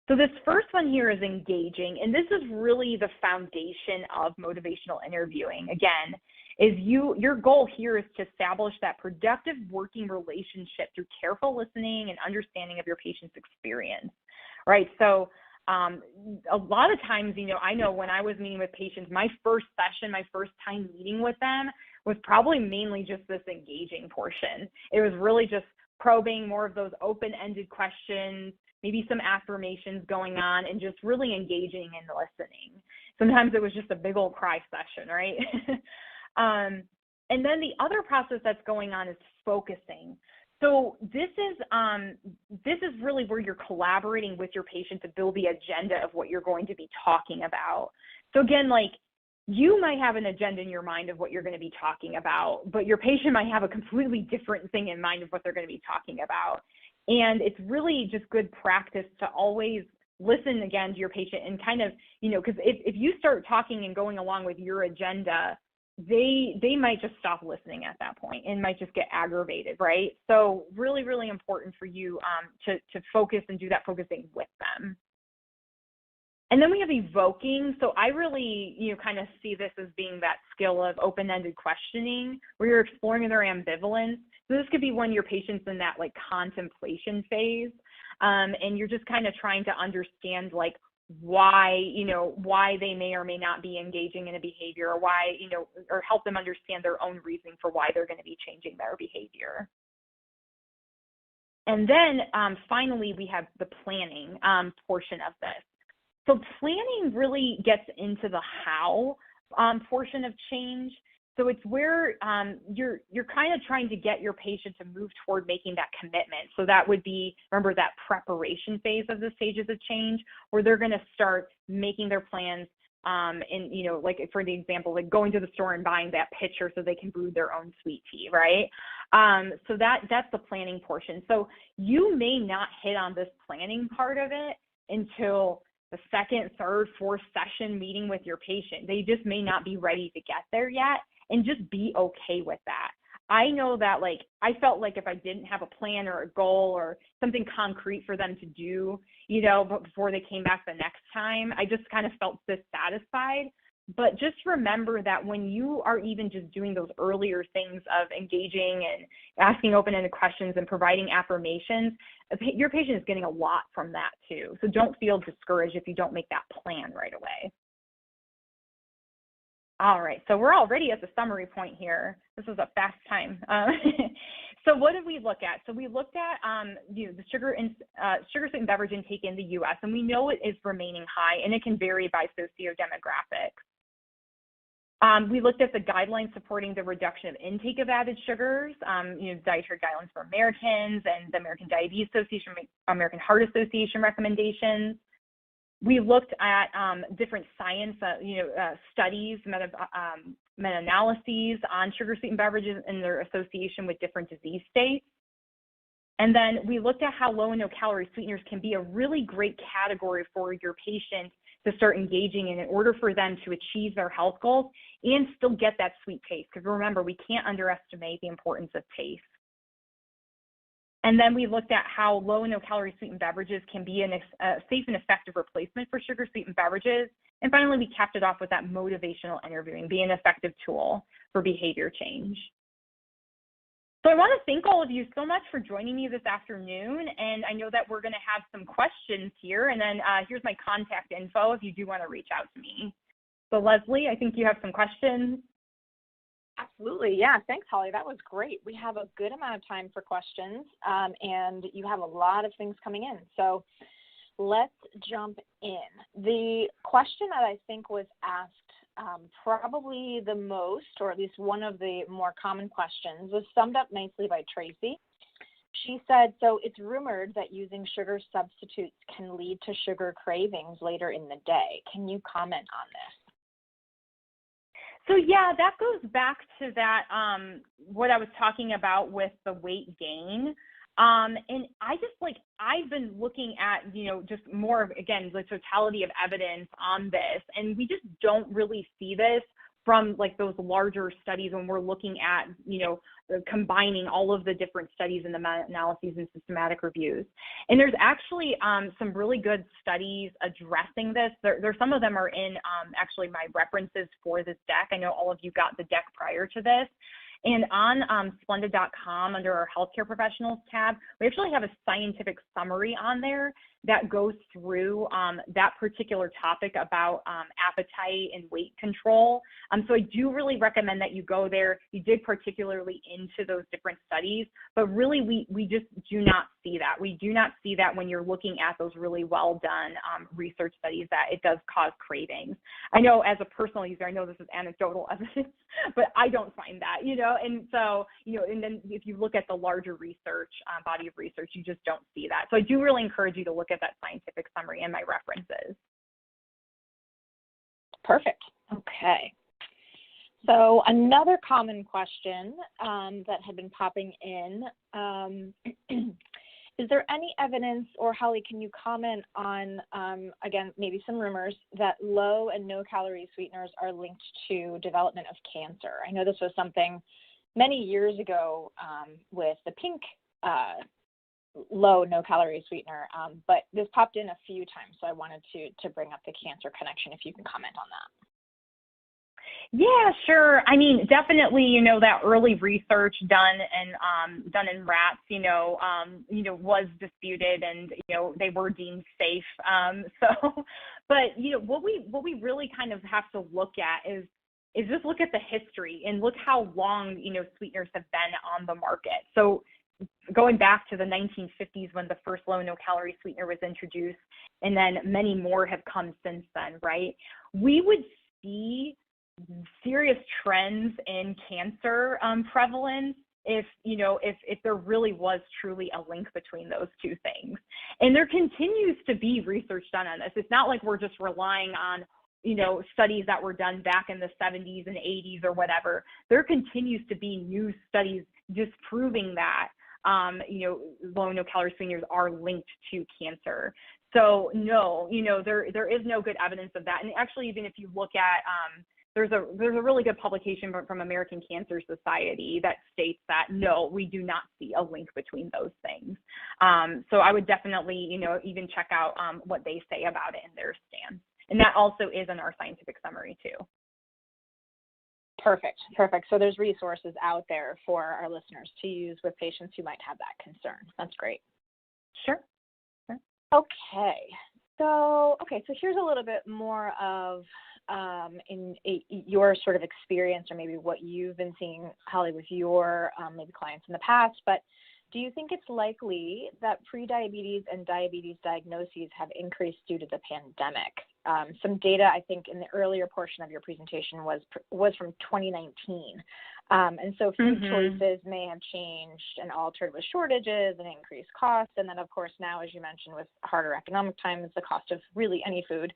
So this first one here is engaging, and this is really the foundation of motivational interviewing. Again, is your goal here is to establish that productive working relationship through careful listening and understanding of your patient's experience, right? So a lot of times, I know when I was meeting with patients, my first session, my first time meeting with them was probably mainly just this engaging portion. It was really just probing more of those open-ended questions, maybe some affirmations going on, and just really engaging and listening. Sometimes it was just a big old cry session, right? And then the other process that's going on is focusing. So this is really where you're collaborating with your patient to build the agenda of what you're going to be talking about. So again, like you might have an agenda in your mind of what you're going to be talking about, but your patient might have a completely different thing in mind of what they're going to be talking about. And it's really just good practice to always listen again to your patient and kind of, because if you start talking and going along with your agenda, they might just stop listening at that point and might just get aggravated, right? So really, really important for you to focus and do that focusing with them. And then we have evoking. So I really, kind of see this as being that skill of open-ended questioning where you're exploring their ambivalence. So this could be when your patient's in that like contemplation phase, and you're just kind of trying to understand like why they may or may not be engaging in a behavior, or why, or help them understand their own reasoning for why they're going to be changing their behavior. And then finally, we have the planning portion of this. So planning really gets into the how portion of change. So it's where you're kind of trying to get your patient to move toward making that commitment. So that would be, remember, that preparation phase of the stages of change, where they're going to start making their plans and, like for the example, like going to the store and buying that pitcher so they can brew their own sweet tea, right? So that's the planning portion. So you may not hit on this planning part of it until the second, third, fourth session meeting with your patient. They just may not be ready to get there yet, and just be okay with that. I know that like I felt like if I didn't have a plan or a goal or something concrete for them to do, but before they came back the next time, I just kind of felt dissatisfied. But just remember that when you are even just doing those earlier things of engaging and asking open-ended questions and providing affirmations, your patient is getting a lot from that too. So don't feel discouraged if you don't make that plan right away. All right, so we're already at the summary point here. This was a fast time. So what did we look at? So we looked at the sugar-sweetened beverage intake in the U.S., and we know it is remaining high, and it can vary by socio-demographics. We looked at the guidelines supporting the reduction of intake of added sugars, dietary guidelines for Americans and the American Diabetes Association, American Heart Association recommendations. We looked at different science, studies, meta-analyses on sugar-sweetened beverages and their association with different disease states. And then we looked at how low and no-calorie sweeteners can be a really great category for your patient to start engaging in order for them to achieve their health goals and still get that sweet taste. Because remember, we can't underestimate the importance of taste. And then we looked at how low and no-calorie sweetened beverages can be a safe and effective replacement for sugar-sweetened beverages. And finally, we capped it off with that motivational interviewing being an effective tool for behavior change. So I want to thank all of you so much for joining me this afternoon. And I know that we're going to have some questions here. And then here's my contact info if you do want to reach out to me. So Leslie, I think you have some questions. Absolutely. Yeah. Thanks, Holly. That was great. We have a good amount of time for questions, and you have a lot of things coming in. So let's jump in. The question that I think was asked probably the most, or at least one of the more common questions, was summed up nicely by Tracy. She said, so it's rumored that using sugar substitutes can lead to sugar cravings later in the day. Can you comment on this? So yeah, that goes back to that, what I was talking about with the weight gain. And I've been looking at, just more of, again, the totality of evidence on this, and we just don't really see this from like those larger studies when we're looking at, combining all of the different studies and the meta-analyses and systematic reviews. And there's actually some really good studies addressing this. There some of them are in actually my references for this deck. I know all of you got the deck prior to this. And on Splendid.com, under our healthcare professionals tab, we actually have a scientific summary on there that goes through that particular topic about appetite and weight control. So I do really recommend that you go there. You dig particularly into those different studies, but really we just do not see that. We do not see that when you're looking at those really well done research studies that it does cause cravings. I know as a personal user, I know this is anecdotal evidence, but I don't find that, and so, and then if you look at the larger research, body of research, you just don't see that. So I do really encourage you to look at that scientific summary and my references. Perfect. Okay. So another common question that had been popping in Is there any evidence, or Holly, can you comment on, again, maybe some rumors that low and no calorie sweeteners are linked to development of cancer? I know this was something many years ago with the pink low no calorie sweetener, but this popped in a few times, so I wanted to bring up the cancer connection, if you can comment on that. Yeah, sure. I mean, definitely, that early research done in rats, was disputed, and they were deemed safe. But what we really kind of have to look at is just look at the history and look how long sweeteners have been on the market. So going back to the 1950s when the first low no calorie sweetener was introduced, and then many more have come since then, right? We would see serious trends in cancer prevalence if there really was truly a link between those two things. And there continues to be research done on this. It's not like we're just relying on studies that were done back in the 70s and 80s or whatever. There continues to be new studies disproving that low no calorie sweeteners are linked to cancer. So no, there is no good evidence of that. And actually, even if you look at there's a really good publication from American Cancer Society that states that no, we do not see a link between those things. So I would definitely even check out what they say about it in their stance, and that also is in our scientific summary too. Perfect. So there's resources out there for our listeners to use with patients who might have that concern. That's great. Sure. Okay. So here's a little bit more of your sort of experience, or maybe what you've been seeing, Holly, with your maybe clients in the past. But do you think it's likely that prediabetes and diabetes diagnoses have increased due to the pandemic? Some data, I think, in the earlier portion of your presentation was from 2019. And so food choices may have changed and altered with shortages and increased costs. And then, of course, now, as you mentioned, with harder economic times, the cost of really any food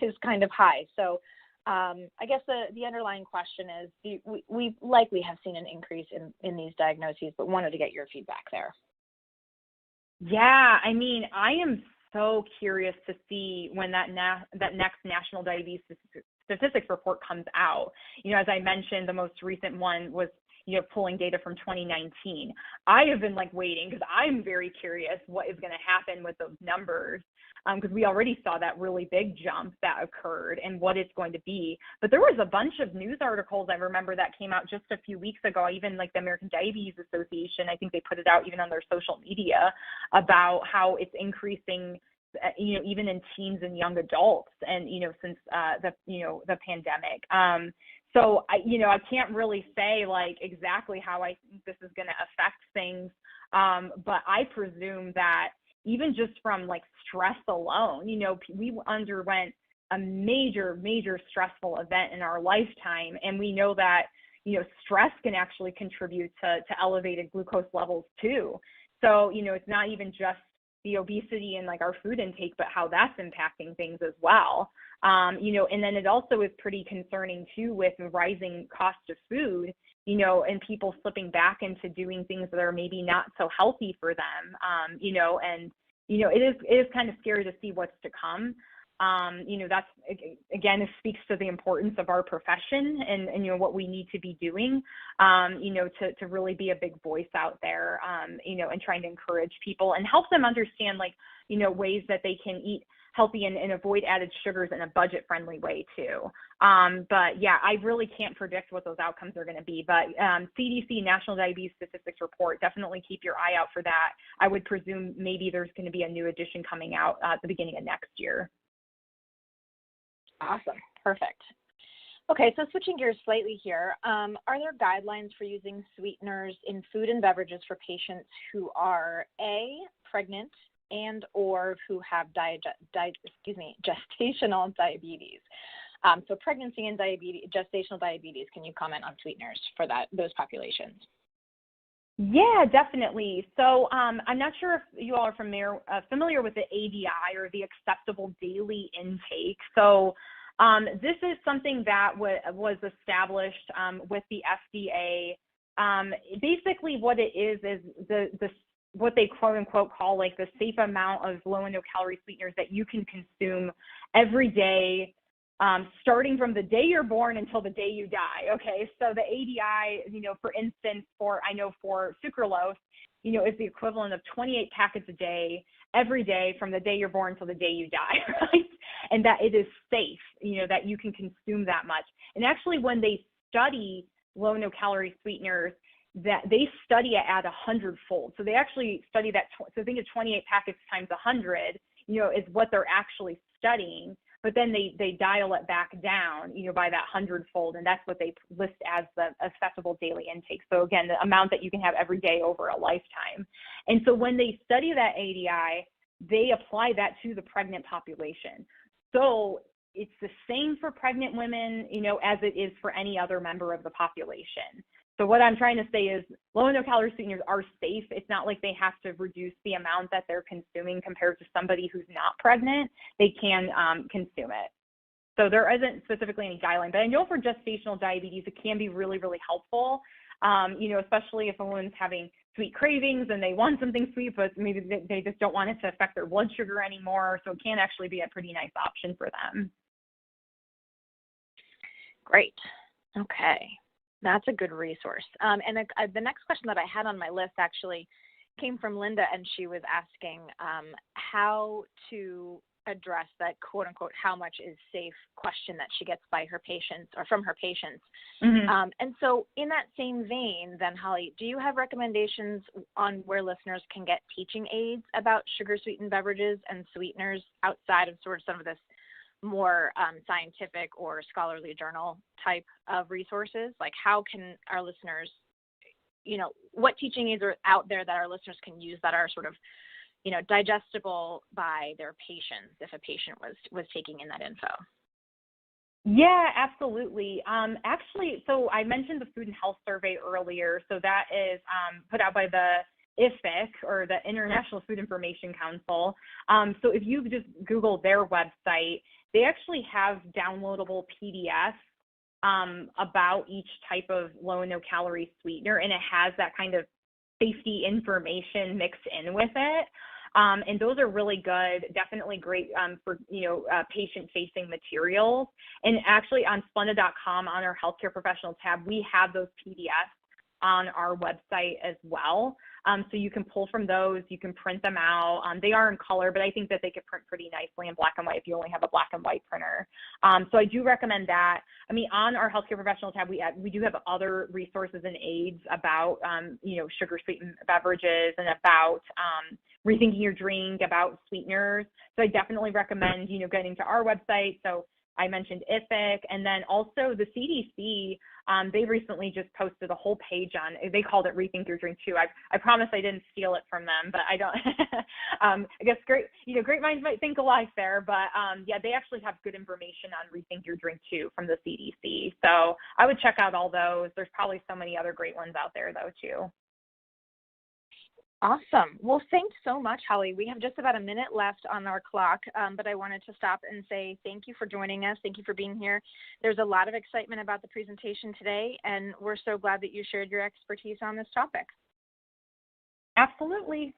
is kind of high. So I guess the underlying question is, we likely have seen an increase in these diagnoses, but wanted to get your feedback there. Yeah, I mean, I am so curious to see when that next National Diabetes Statistics report comes out. As I mentioned, the most recent one was pulling data from 2019. I have been waiting because I'm very curious what is going to happen with those numbers, because we already saw that really big jump that occurred and what it's going to be. But there was a bunch of news articles I remember that came out just a few weeks ago, even the American Diabetes Association, I think they put it out even on their social media, about how it's increasing even in teens and young adults, and since the pandemic. So I can't really say exactly how I think this is going to affect things, but I presume that even just from stress alone, we underwent a major stressful event in our lifetime, and we know that stress can actually contribute to elevated glucose levels too. So it's not even just the obesity and our food intake, but how that's impacting things as well. And then it also is pretty concerning too with the rising cost of food, and people slipping back into doing things that are maybe not so healthy for them. And it is kind of scary to see what's to come. That's, again, it speaks to the importance of our profession and what we need to be doing, to really be a big voice out there, and trying to encourage people and help them understand, ways that they can eat healthy and avoid added sugars in a budget-friendly way too. But yeah, I really can't predict what those outcomes are going to be. But CDC, National Diabetes Statistics Report, definitely keep your eye out for that. I would presume maybe there's going to be a new edition coming out at the beginning of next year. Awesome. Perfect. Okay, so switching gears slightly here, are there guidelines for using sweeteners in food and beverages for patients who are A, pregnant, and or who have gestational diabetes? So pregnancy and gestational diabetes, can you comment on sweeteners for those populations? Yeah, definitely. So I'm not sure if you all are familiar with the ADI, or the acceptable daily intake. So this is something that was established with the FDA. Basically what it is the what they quote unquote call like the safe amount of low and no calorie sweeteners that you can consume every day, starting from the day you're born until the day you die. Okay, so the ADI, for instance, for sucralose, is the equivalent of 28 packets a day, every day from the day you're born till the day you die, right? And that it is safe, that you can consume that much. And actually, when they study low no calorie sweeteners, that they study it at 100-fold. So they actually study that. So think of 28 packets times 100, is what they're actually studying. But then they dial it back down, by that 100-fold, and that's what they list as the accessible daily intake. So again, the amount that you can have every day over a lifetime. And so when they study that ADI, they apply that to the pregnant population. So it's the same for pregnant women, as it is for any other member of the population. So what I'm trying to say is low and no calorie sweeteners are safe. It's not like they have to reduce the amount that they're consuming compared to somebody who's not pregnant. They can consume it. So there isn't specifically any guideline, but I know for gestational diabetes, it can be really, really helpful, especially if a woman's having sweet cravings and they want something sweet, but maybe they just don't want it to affect their blood sugar anymore. So it can actually be a pretty nice option for them. Great. Okay. That's a good resource. And the next question that I had on my list actually came from Linda, and she was asking how to address that quote unquote how much is safe question that she gets by her patients or from her patients. Mm-hmm. And so in that same vein, then Holly, do you have recommendations on where listeners can get teaching aids about sugar sweetened beverages and sweeteners outside of sort of some of this more scientific or scholarly journal type of resources? Like how can our listeners, what teaching aids are out there that our listeners can use that are sort of, digestible by their patients if a patient was taking in that info? Yeah, absolutely. Actually, so I mentioned the Food and Health Survey earlier. So that is put out by the IFIC, or the International Food Information Council. So if you just Google their website, they actually have downloadable PDFs about each type of low and no calorie sweetener, and it has that kind of safety information mixed in with it. And those are really good, definitely great for, patient-facing materials. And actually on Splenda.com, on our healthcare professional tab, we have those PDFs on our website as well. So you can pull from those, you can print them out. They are in color, but I think that they could print pretty nicely in black and white if you only have a black and white printer. So I do recommend that. I mean, on our healthcare professional tab, we do have other resources and aids about, sugar-sweetened beverages and about rethinking your drink, about sweeteners. So I definitely recommend, getting to our website. So I mentioned IFIC, and then also the CDC, they recently just posted a whole page on, they called it Rethink Your Drink too. I promise I didn't steal it from them, but I don't, I guess great minds might think alike there, but yeah, they actually have good information on Rethink Your Drink too from the CDC. So I would check out all those. There's probably so many other great ones out there though too. Awesome. Well, thanks so much, Holly. We have just about a minute left on our clock, but I wanted to stop and say thank you for joining us. Thank you for being here. There's a lot of excitement about the presentation today, and we're so glad that you shared your expertise on this topic. Absolutely.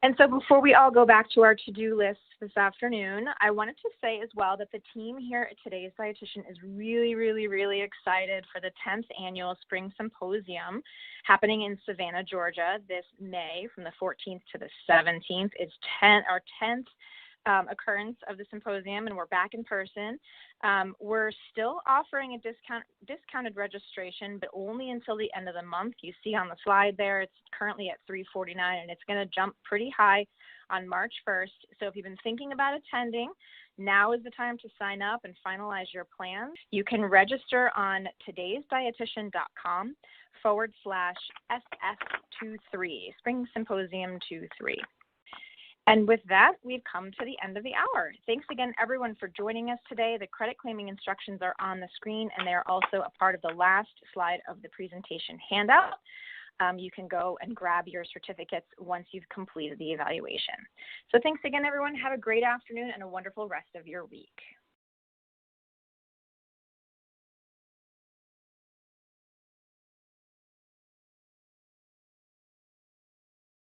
And so before we all go back to our to-do list this afternoon, I wanted to say as well that the team here at Today's Dietitian is really, really, really excited for the 10th annual Spring Symposium happening in Savannah, Georgia this May from the 14th to the 17th. It's our 10th occurrence of the symposium, and we're back in person. We're still offering a discounted registration, but only until the end of the month. You see on the slide there, it's currently at $349, and it's going to jump pretty high on March 1st. So if you've been thinking about attending, now is the time to sign up and finalize your plans. You can register on todaysdietitian.com/SS23, Spring Symposium 23. And with that, we've come to the end of the hour. Thanks again, everyone, for joining us today. The credit claiming instructions are on the screen, and they're also a part of the last slide of the presentation handout. You can go and grab your certificates once you've completed the evaluation. So thanks again, everyone. Have a great afternoon and a wonderful rest of your week.